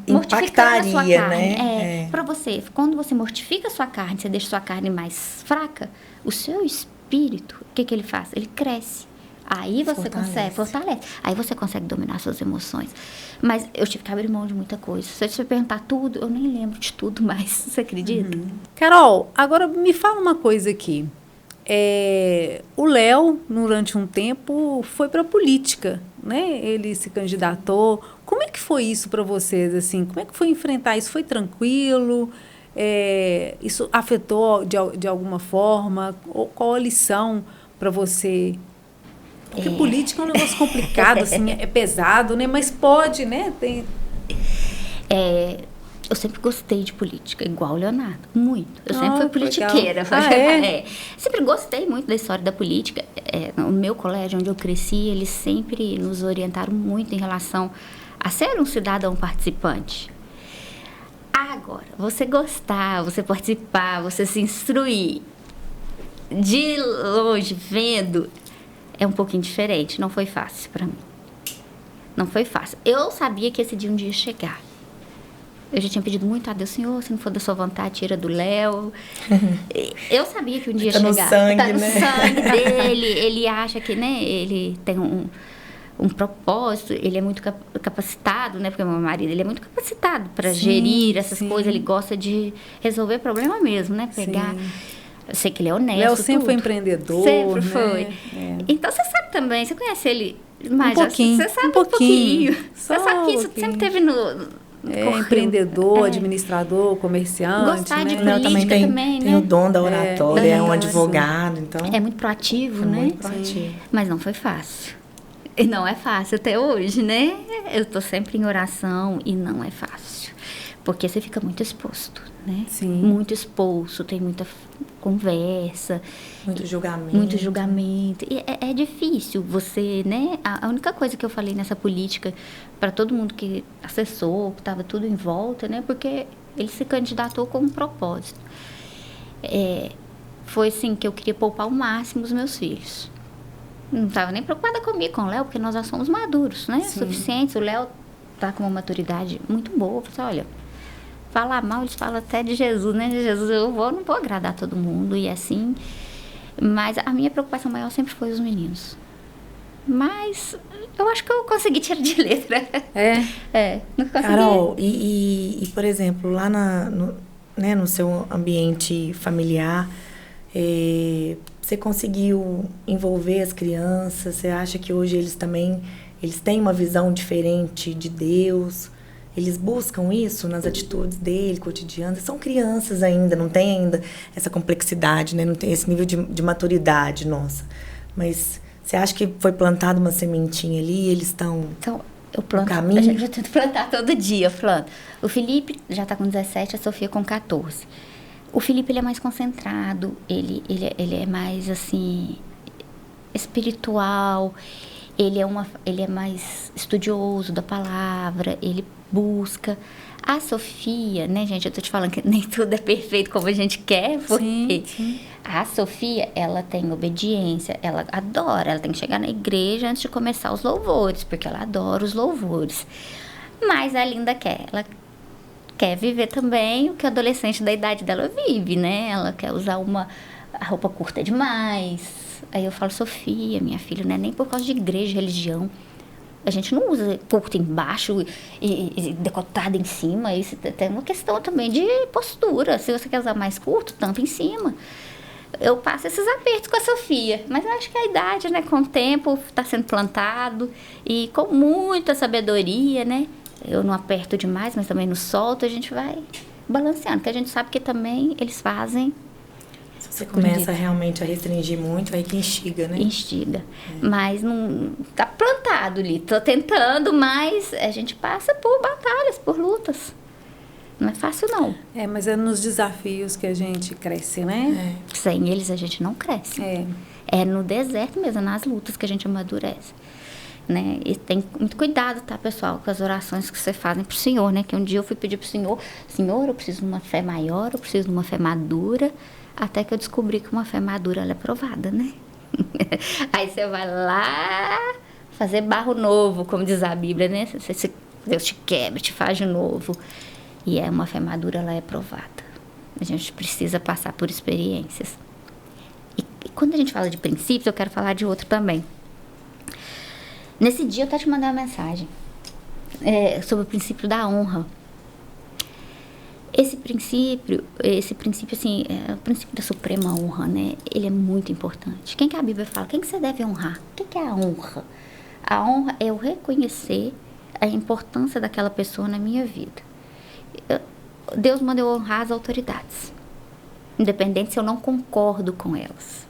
impactaria, a sua carne. né? Para você, quando você mortifica a sua carne, você deixa a sua carne mais fraca, o seu espírito, o que ele faz? Ele cresce. Aí você fortalece. Aí você consegue dominar suas emoções. Mas eu tive que abrir mão de muita coisa. Se você perguntar tudo, eu nem lembro de tudo mais. Você acredita? Carol, agora me fala uma coisa aqui. O Léo, durante um tempo, foi para a política, né? Ele se candidatou. Como é que foi isso para vocês, assim? Como é que foi enfrentar isso? Foi tranquilo? Isso afetou de alguma forma? Qual a lição para você? Porque política é um negócio complicado, assim, é pesado, né? Mas pode, né? Eu sempre gostei de política, igual o Leonardo, muito. Eu sempre fui politiqueira. Sempre gostei muito da história da política. No meu colégio, onde eu cresci, eles sempre nos orientaram muito em relação a ser um cidadão participante. Agora, você gostar, você participar, você se instruir, de longe, vendo, é um pouquinho diferente. Não foi fácil para mim. Não foi fácil. Eu sabia que esse dia um dia ia chegar. Eu já tinha pedido muito a Deus, Senhor, se não for da sua vontade, tira do Léo. Eu sabia que um dia ia chegar. Tá no sangue dele. Ele acha que, né, ele tem um propósito, ele é muito capacitado, né? Porque meu marido, ele é muito capacitado para gerir essas coisas. Ele gosta de resolver problema mesmo, né? Pegar... Eu sei que ele é honesto. Léo sempre foi empreendedor. Sempre foi. Então, você sabe também, você conhece ele mais? Um pouquinho. Você sabe um pouquinho. Só você sabe que isso sempre teve no... empreendedor, administrador, comerciante. Gostar de Léo também tem né? o dom da oratória, é um advogado, então... É muito proativo, né? Muito proativo. Mas não foi fácil. E não é fácil até hoje, né? Eu tô sempre em oração e não é fácil. Porque você fica muito exposto, né? Sim. Muito exposto, tem muita conversa. Muito julgamento. Muito julgamento. E é difícil você, né? A única coisa que eu falei nessa política para todo mundo que acessou, que estava tudo em volta, né? Porque ele se candidatou com um propósito. Foi assim que eu queria poupar ao máximo os meus filhos. Não estava nem preocupada comigo, com o Léo, porque nós já somos maduros, né? Sim. Suficientes. O Léo tá com uma maturidade muito boa. Eu falei, olha, falar mal, eles falam até de Jesus, né? Jesus, eu não vou agradar todo mundo e assim. Mas a minha preocupação maior sempre foi os meninos. Mas eu acho que eu consegui tirar de letra. Não consegui. Carol, e por exemplo, lá no seu ambiente familiar, você conseguiu envolver as crianças? Você acha que hoje eles têm uma visão diferente de Deus? Eles buscam isso nas atitudes dele, cotidianas? São crianças ainda, não tem ainda essa complexidade, né? Não tem esse nível de maturidade nossa. Mas você acha que foi plantada uma sementinha ali e eles estão eu planto, no caminho? A gente já tenta plantar todo dia, eu planto. O Felipe já está com 17, a Sofia com 14. O Felipe, ele é mais concentrado, ele é mais, assim, espiritual, ele é mais estudioso da palavra, ele busca. A Sofia, né, gente, eu tô te falando que nem tudo é perfeito como a gente quer, porque Sim. a Sofia, ela tem obediência, ela adora, ela tem que chegar na igreja antes de começar os louvores, porque ela adora os louvores. Mas a Linda ela quer viver também o que a adolescente da idade dela vive, né? Ela quer usar a roupa curta demais. Aí eu falo, Sofia, minha filha, não é nem por causa de igreja, religião. A gente não usa curto embaixo e decotado em cima. Isso tem uma questão também de postura. Se você quer usar mais curto, tampa em cima. Eu passo esses apertos com a Sofia. Mas eu acho que a idade, né? Com o tempo, está sendo plantado. E com muita sabedoria, né? Eu não aperto demais, mas também não solto. A gente vai balanceando. Porque a gente sabe que também eles fazem... Se você começa realmente a restringir muito, aí que instiga, né? Instiga. Mas não tá plantado ali. Tô tentando, mas a gente passa por batalhas, por lutas. Não é fácil, não. Mas é nos desafios que a gente cresce, né? Sem eles a gente não cresce. É no deserto mesmo, nas lutas que a gente amadurece. Né? E tem muito cuidado, tá, pessoal, com as orações que você fazem pro Senhor, né? Que um dia eu fui pedir pro Senhor, Senhor, eu preciso de uma fé maior, eu preciso de uma fé madura. Até que eu descobri que uma fé madura, ela é provada, né? Aí você vai lá fazer barro novo, como diz a Bíblia, né? Deus te quebra, te faz de novo. E uma fé madura, ela é provada. A gente precisa passar por experiências. E quando a gente fala de princípios, eu quero falar de outro também. Nesse dia eu até te mandei uma mensagem sobre o princípio da honra. Esse princípio, assim, é o princípio da suprema honra, né? Ele é muito importante. Quem que a Bíblia fala? Quem que você deve honrar? O que é a honra? A honra é eu reconhecer a importância daquela pessoa na minha vida. Deus manda eu honrar as autoridades, independente se eu não concordo com elas,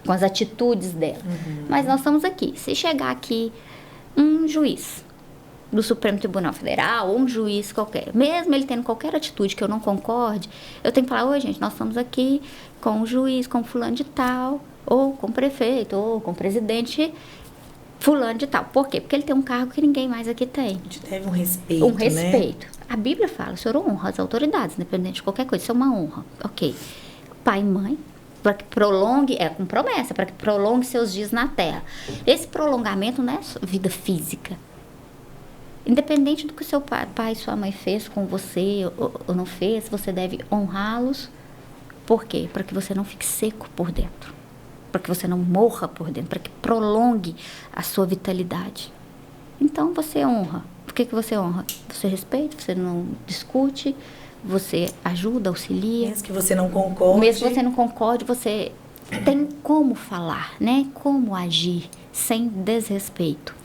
com as atitudes delas. Mas nós estamos aqui. Se chegar aqui um juiz do Supremo Tribunal Federal, ou um juiz qualquer, mesmo ele tendo qualquer atitude que eu não concorde, eu tenho que falar, oi gente, nós estamos aqui com o juiz, com fulano de tal, ou com o prefeito, ou com o presidente fulano de tal. Por quê? Porque ele tem um cargo que ninguém mais aqui tem. A gente deve um respeito, Um respeito. Né? A Bíblia fala, o Senhor honra as autoridades, independente de qualquer coisa, isso é uma honra. Ok. Pai e mãe, para que prolongue, com promessa, para que prolongue seus dias na terra. Esse prolongamento não é vida física. Independente do que seu pai e sua mãe fez com você ou não fez, você deve honrá-los. Por quê? Para que você não fique seco por dentro. Para que você não morra por dentro. Para que prolongue a sua vitalidade. Então, você honra. Por que você honra? Você respeita, você não discute, você ajuda, auxilia. Mesmo que você não concorde. Mesmo que você não concorde, você tem como falar, né? Como agir sem desrespeito.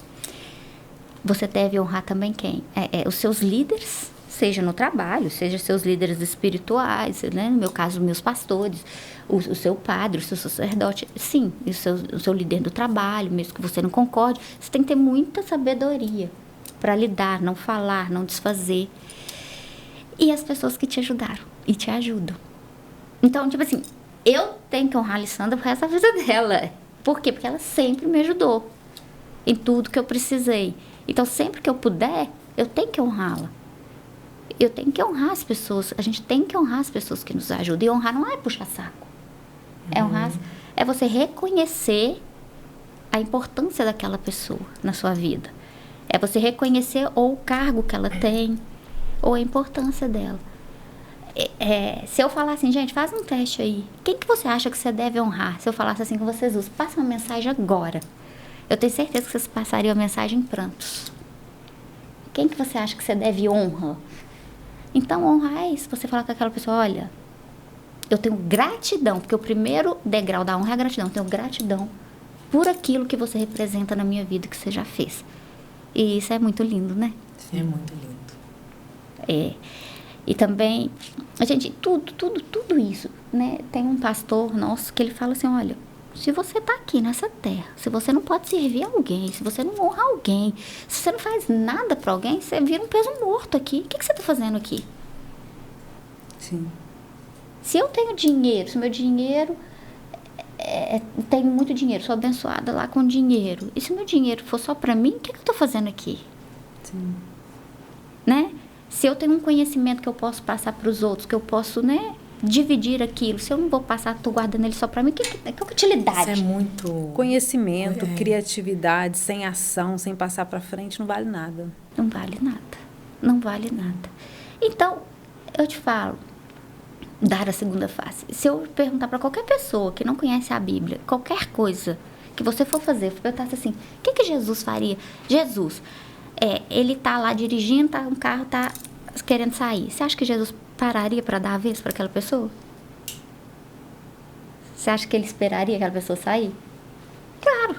Você deve honrar também quem? Os seus líderes, seja no trabalho, seja seus líderes espirituais, né? No meu caso, meus pastores, o seu padre, o seu sacerdote, sim, o seu líder do trabalho, mesmo que você não concorde, você tem que ter muita sabedoria para lidar, não falar, não desfazer. E as pessoas que te ajudaram e te ajudam. Então, tipo assim, eu tenho que honrar a Alessandra por essa vida dela. Por quê? Porque ela sempre me ajudou em tudo que eu precisei. Então, sempre que eu puder, eu tenho que honrá-la. Eu tenho que honrar as pessoas. A gente tem que honrar as pessoas que nos ajudam. E honrar não é puxar saco. É você reconhecer a importância daquela pessoa na sua vida. É você reconhecer ou o cargo que ela tem, ou a importância dela. Se eu falar assim, gente, faz um teste aí. Quem que você acha que você deve honrar? Se eu falasse assim com vocês, passa uma mensagem agora. Eu tenho certeza que vocês passariam a mensagem em prantos. Quem que você acha que você deve honra? Então, honra é isso. Você fala com aquela pessoa, olha, eu tenho gratidão, porque o primeiro degrau da honra é a gratidão. Eu tenho gratidão por aquilo que você representa na minha vida, que você já fez. E isso é muito lindo, né? Sim, é muito lindo. E também, a gente, tudo isso, né? Tem um pastor nosso que ele fala assim, olha, se você está aqui nessa terra, se você não pode servir alguém, se você não honra alguém, se você não faz nada para alguém, você vira um peso morto aqui. O que você está fazendo aqui? Sim. Se eu tenho dinheiro, se meu dinheiro, tenho muito dinheiro, sou abençoada lá com dinheiro, e se meu dinheiro for só para mim, o que eu estou fazendo aqui? Sim. Né? Se eu tenho um conhecimento que eu posso passar para os outros, que eu posso, né, dividir aquilo, se eu não vou passar, estou guardando ele só para mim, que utilidade? Isso é muito... Conhecimento, criatividade, sem ação, sem passar para frente, não vale nada. Não vale nada. Não vale nada. Então, eu te falo, dar a segunda face. Se eu perguntar para qualquer pessoa que não conhece a Bíblia, qualquer coisa que você for fazer, eu perguntasse assim, o que Jesus faria? Jesus, ele tá lá dirigindo, um carro tá querendo sair. Você acha que Jesus pararia para dar a vez para aquela pessoa? Você acha que ele esperaria aquela pessoa sair? Claro.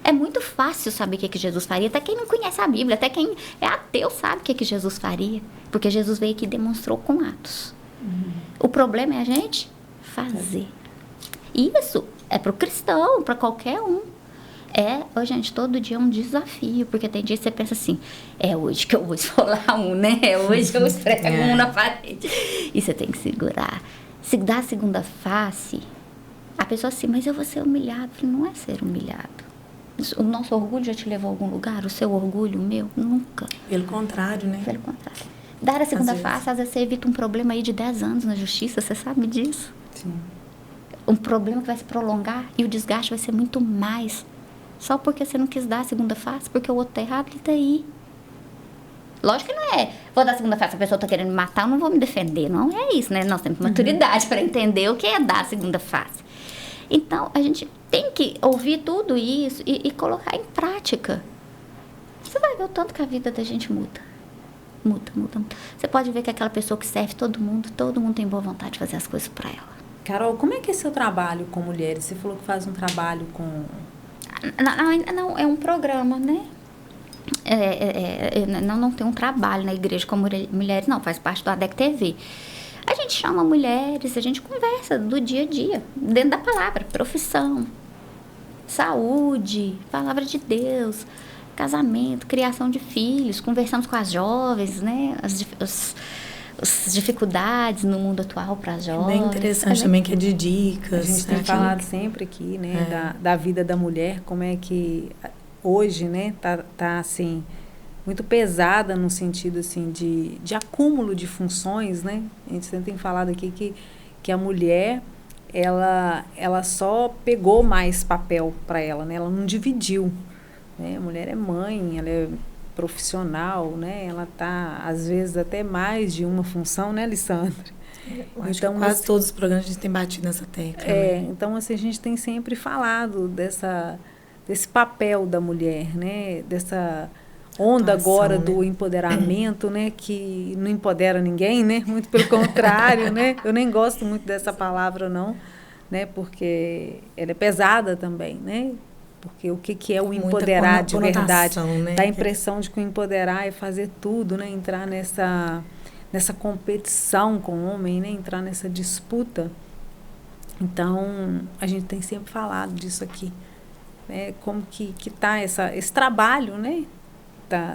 É muito fácil saber o que Jesus faria. Até quem não conhece a Bíblia, até quem é ateu sabe o que Jesus faria. Porque Jesus veio aqui e demonstrou com atos. O problema é a gente fazer. Isso é para o cristão, para qualquer um. Gente, todo dia é um desafio. Porque tem dia que você pensa assim, é hoje que eu vou esfolar um, né? É hoje que eu esfrego um na parede. E você tem que segurar. Se dá a segunda face, a pessoa assim, mas eu vou ser humilhado. Eu falei, não é ser humilhado. O nosso orgulho já te levou a algum lugar? O seu orgulho, o meu? Nunca. Pelo contrário, né? Pelo contrário. Dar a segunda face, às vezes você evita um problema aí de 10 anos na justiça, você sabe disso? Sim. Um problema que vai se prolongar e o desgaste vai ser muito mais. Só porque você não quis dar a segunda face, porque o outro tá errado, ele tá aí. Lógico que não é, vou dar a segunda face, a pessoa tá querendo me matar, eu não vou me defender. Não é isso, né? Nós temos maturidade para entender o que é dar a segunda face. Então, a gente tem que ouvir tudo isso e colocar em prática. Você vai ver o tanto que a vida da gente muda. Muda. Você pode ver que aquela pessoa que serve todo mundo tem boa vontade de fazer as coisas para ela. Carol, como é que é seu trabalho com mulheres? Você falou que faz um trabalho com... Não, é um programa, né? Não tem um trabalho na igreja com mulheres, não. Faz parte do ADEC TV. A gente chama mulheres, a gente conversa do dia a dia, dentro da palavra, profissão, saúde, palavra de Deus, casamento, criação de filhos, conversamos com as jovens, né? As dificuldades no mundo atual para as jovens. Bem interessante também que é de dicas. A gente tem falado sempre aqui, né, da vida da mulher, como é que hoje, né, tá assim... muito pesada no sentido assim de acúmulo de funções, né? A gente sempre tem falado aqui que a mulher ela só pegou mais papel para ela, né? Ela não dividiu, né? A mulher é mãe, ela é profissional, né? Ela tá às vezes até mais de uma função, né, Alessandra? Acho então que quase todos os programas a gente tem batido nessa tecla. Né? Então assim, a gente tem sempre falado desse papel da mulher, né? Dessa onda agora do empoderamento, né, que não empodera ninguém, né, muito pelo contrário, né, eu nem gosto muito dessa palavra não, né, porque ela é pesada também, né, porque o que é o empoderar de verdade, né? Dá a impressão de que o empoderar é fazer tudo, né, entrar nessa competição com o homem, né, entrar nessa disputa. Então, a gente tem sempre falado disso aqui, né, como que tá esse trabalho, né,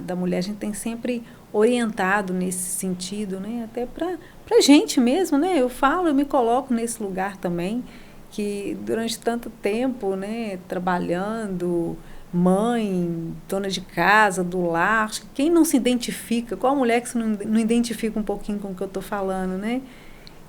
da mulher, a gente tem sempre orientado nesse sentido, né? Até para a gente mesmo, né? Eu me coloco nesse lugar também, que durante tanto tempo, né, trabalhando, mãe, dona de casa, do lar, quem não se identifica, qual mulher que se não identifica um pouquinho com o que eu estou falando, né?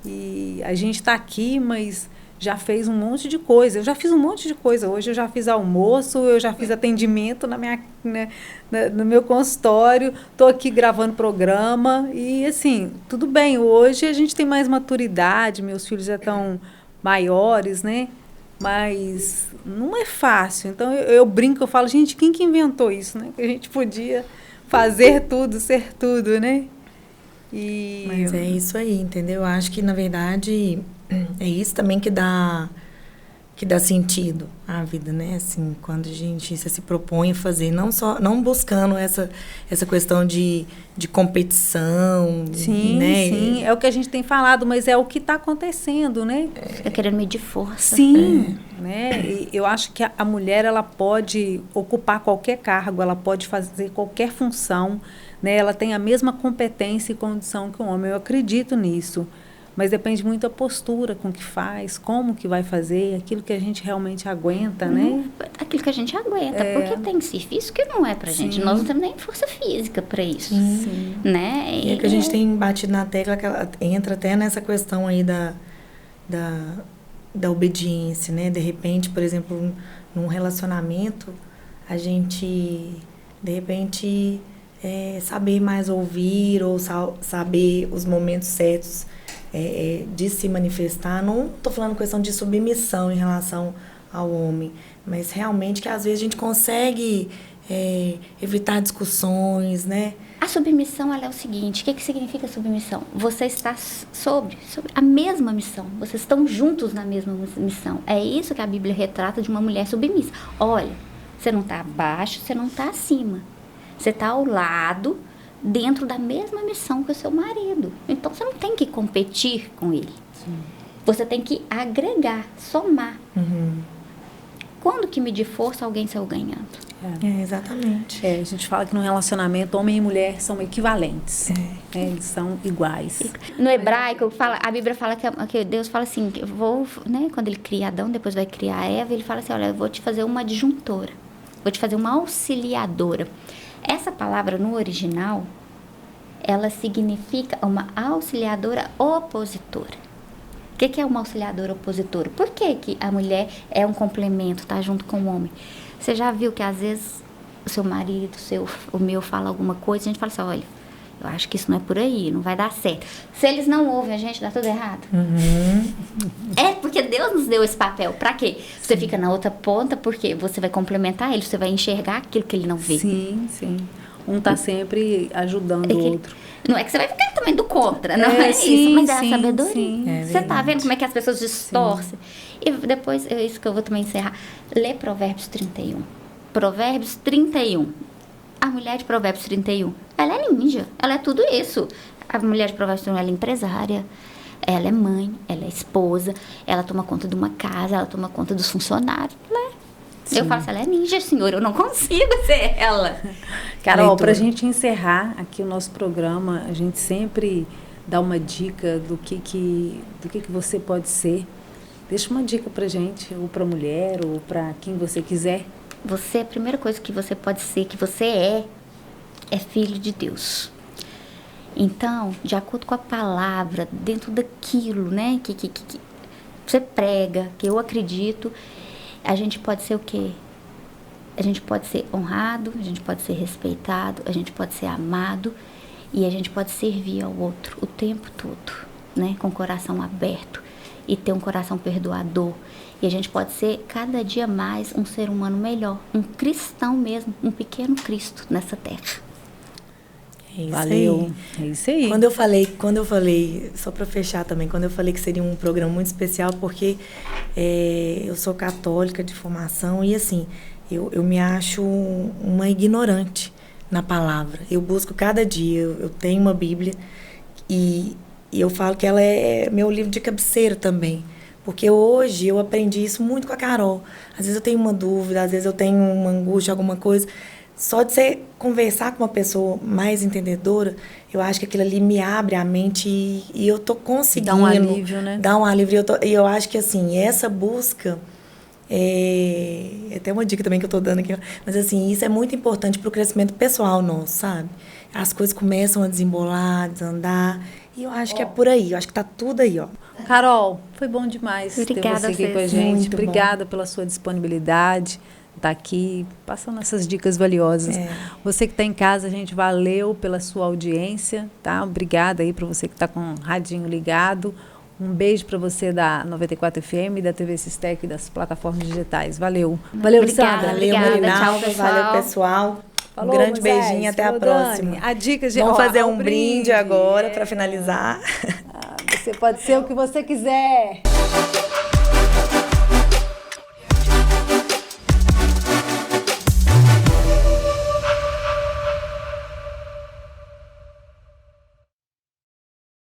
E a gente está aqui, mas já fez um monte de coisa. Eu já fiz um monte de coisa. Hoje eu já fiz almoço, eu já fiz atendimento no meu consultório, estou aqui gravando programa e, assim, tudo bem. Hoje a gente tem mais maturidade, meus filhos já estão maiores, né? Mas não é fácil. Então, eu brinco, eu falo, gente, quem que inventou isso, né? Que a gente podia fazer tudo, ser tudo, né? Mas é isso aí, entendeu? Eu acho que, na verdade... é isso também que dá sentido à vida, né? Assim, quando a gente se propõe a fazer, não buscando essa questão de competição, sim, né? Sim, é o que a gente tem falado, mas é o que está acontecendo, né? Fica querendo medir força. Sim, né? E eu acho que a mulher, ela pode ocupar qualquer cargo, ela pode fazer qualquer função, né? Ela tem a mesma competência e condição que o homem, eu acredito nisso. Mas depende muito da postura com que faz, como que vai fazer, aquilo que a gente realmente aguenta, né? Aquilo que a gente aguenta, porque tem serviço que não é pra gente. Nós não temos nem força física para isso, né? E é que a gente tem batido na tecla, que ela entra até nessa questão aí da obediência, né? De repente, por exemplo, num relacionamento, a gente, de repente, saber mais ouvir ou saber os momentos certos de se manifestar. Não estou falando questão de submissão em relação ao homem, mas realmente que às vezes a gente consegue evitar discussões, né? A submissão, ela é o seguinte, o que significa submissão? Você está sobre a mesma missão, vocês estão juntos na mesma missão. É isso que a Bíblia retrata de uma mulher submissa. Olha, você não está abaixo, você não está acima. Você está ao lado, dentro da mesma missão que o seu marido. Então, você não tem que competir com ele. Sim. Você tem que agregar, somar. Quando que medir força, alguém saiu ganhando. Exatamente. A gente fala que no relacionamento, homem e mulher são equivalentes. Eles são iguais. No hebraico, a Bíblia fala que Deus fala assim, quando ele cria Adão, depois vai criar Eva, ele fala assim, olha, eu vou te fazer uma adjuntora, vou te fazer uma auxiliadora. Essa palavra no original, ela significa uma auxiliadora opositora. O que é uma auxiliadora opositora? Por que a mulher é um complemento, tá junto com o homem? Você já viu que às vezes o seu marido, o meu fala alguma coisa, a gente fala assim, olha, eu acho que isso não é por aí, não vai dar certo. Se eles não ouvem a gente, dá tudo errado. É porque Deus nos deu esse papel. Pra quê? Você fica na outra ponta, porque você vai complementar ele, você vai enxergar aquilo que ele não vê. Sim. Um tá sempre ajudando o outro. Não é que você vai ficar também do contra, não é isso, mas é a sabedoria. Você tá vendo como é que as pessoas distorcem? E depois, isso que eu vou também encerrar. Lê Provérbios 31. Provérbios 31. A mulher de Provérbios 31, ela é ninja, ela é tudo isso. A mulher de Provérbios 31, ela é empresária, ela é mãe, ela é esposa, ela toma conta de uma casa, ela toma conta dos funcionários. Eu falo assim, ela é ninja, senhor, eu não consigo ser ela. Carol, pra gente encerrar aqui o nosso programa, a gente sempre dá uma dica do que você pode ser. Deixa uma dica pra gente, ou pra mulher, ou pra quem você quiser. Você, a primeira coisa que você pode ser, que você é filho de Deus. Então, de acordo com a palavra, dentro daquilo, né, que você prega, que eu acredito, a gente pode ser o quê? A gente pode ser honrado, a gente pode ser respeitado, a gente pode ser amado e a gente pode servir ao outro o tempo todo, né, com o coração aberto e ter um coração perdoador. E a gente pode ser cada dia mais um ser humano melhor, um cristão mesmo, um pequeno Cristo nessa terra. Valeu. É isso aí. Quando eu falei, só para fechar também, quando eu falei que seria um programa muito especial, porque eu sou católica de formação e assim, eu me acho uma ignorante na palavra. Eu busco cada dia, eu tenho uma Bíblia e eu falo que ela é meu livro de cabeceira também. Porque hoje eu aprendi isso muito com a Carol. Às vezes eu tenho uma dúvida, às vezes eu tenho uma angústia, alguma coisa. Só de você conversar com uma pessoa mais entendedora, eu acho que aquilo ali me abre a mente e eu tô conseguindo... Dá um alívio, né? Dá um alívio. E eu acho que, assim, essa busca... É até uma dica também que eu tô dando aqui. Mas, assim, isso é muito importante pro crescimento pessoal nosso, sabe? As coisas começam a desembolar, desandar. E eu acho que é por aí. Eu acho que tá tudo aí, ó. Carol, foi bom demais Obrigada ter você aqui com a gente. Muito Obrigada pela sua disponibilidade. Tá aqui passando essas dicas valiosas. Você que está em casa, gente, valeu pela sua audiência, tá? Obrigada aí para você que está com o radinho ligado. Um beijo para você da 94 FM, da TV Sistec e das plataformas digitais. Valeu. Valeu, Luciana. Valeu, Marinalva. Valeu, pessoal. Falou, um grande Moisés, beijinho, até a próxima. A dica de Vamos fazer um brinde agora para finalizar. Você pode ser o que você quiser.